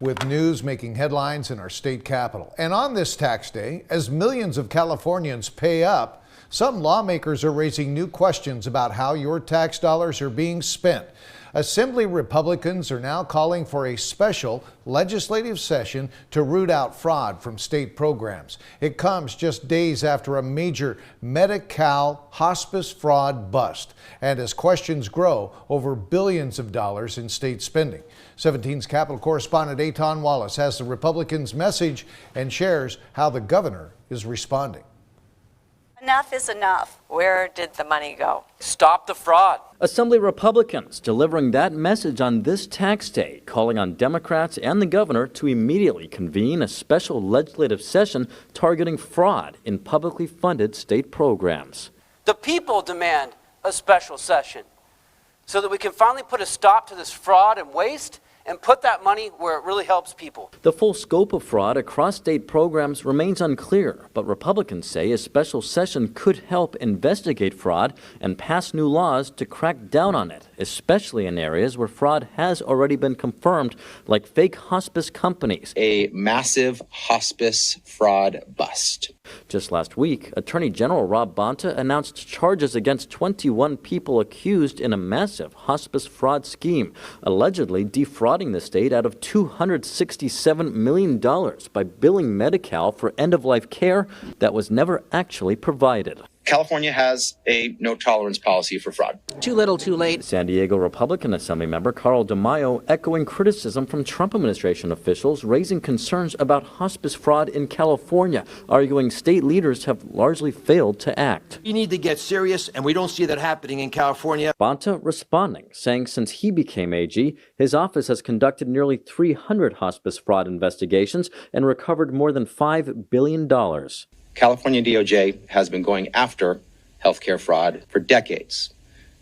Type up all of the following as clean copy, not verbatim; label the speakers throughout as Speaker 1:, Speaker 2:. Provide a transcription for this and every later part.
Speaker 1: With news making headlines in our state capital. And on this tax day, as millions of Californians pay up, some lawmakers are raising new questions about how your tax dollars are being spent. Assembly Republicans are now calling for a special legislative session to root out fraud from state programs. It comes just days after a major Medi-Cal hospice fraud bust, and as questions grow over billions of dollars in state spending. 17's Capitol correspondent Eytan Wallace has the Republicans' message and shares how the governor is responding.
Speaker 2: Enough is enough.
Speaker 3: Where did the money go?
Speaker 4: Stop the fraud.
Speaker 5: Assembly Republicans delivering that message on this tax day, calling on Democrats and the governor to immediately convene a special legislative session targeting fraud in publicly funded state programs.
Speaker 4: The people demand a special session so that we can finally put a stop to this fraud and waste and put that money where it really helps people.
Speaker 5: The full scope of fraud across state programs remains unclear, but Republicans say a special session could help investigate fraud and pass new laws to crack down on it, especially in areas where fraud has already been confirmed, like fake hospice companies.
Speaker 6: A massive hospice fraud bust.
Speaker 5: Just last week, Attorney General Rob Bonta announced charges against 21 people accused in a massive hospice fraud scheme, allegedly defrauding the state out of $267 million by billing Medi-Cal for end-of-life care that was never actually provided.
Speaker 6: California has a no-tolerance policy for fraud.
Speaker 7: Too little, too late.
Speaker 5: San Diego Republican Assemblymember Carl DeMaio echoing criticism from Trump administration officials, raising concerns about hospice fraud in California, arguing state leaders have largely failed to act.
Speaker 7: You need to get serious, and we don't see that happening in California.
Speaker 5: Bonta responding, saying since he became AG, his office has conducted nearly 300 hospice fraud investigations and recovered more than $5 billion.
Speaker 6: California DOJ has been going after healthcare fraud for decades.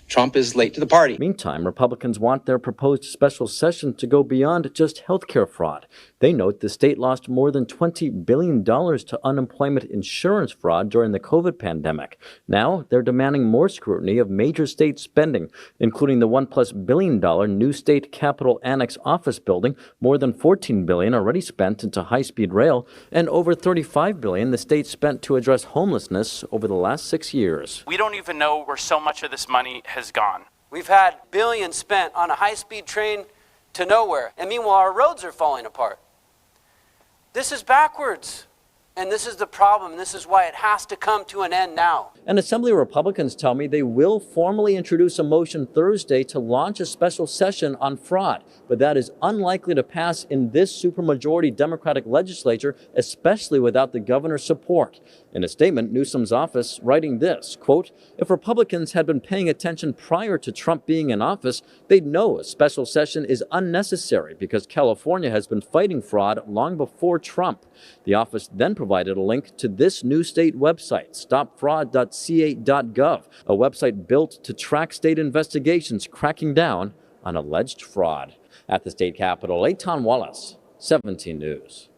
Speaker 6: Trump is late to the party.
Speaker 5: Meantime, Republicans want their proposed special session to go beyond just healthcare fraud. They note the state lost more than $20 billion to unemployment insurance fraud during the COVID pandemic. Now, they're demanding more scrutiny of major state spending, including the $1+ billion new state Capitol Annex office building, more than $14 billion already spent into high-speed rail, and over $35 billion the state spent to address homelessness over the last 6 years.
Speaker 8: We don't even know where so much of this money has gone.
Speaker 4: We've had billions spent on a high-speed train to nowhere, and meanwhile our roads are falling apart. This is backwards, and this is the problem. This is why it has to come to an end now.
Speaker 5: And Assembly Republicans tell me they will formally introduce a motion Thursday to launch a special session on fraud, but that is unlikely to pass in this supermajority Democratic legislature, especially without the governor's support. In a statement, Newsom's office writing this, quote, "If Republicans had been paying attention prior to Trump being in office, they'd know a special session is unnecessary because California has been fighting fraud long before Trump." The office then provided a link to this new state website, stopfraud.ca.gov, a website built to track state investigations cracking down on alleged fraud. At the state capitol, Eytan Wallace, 17 News.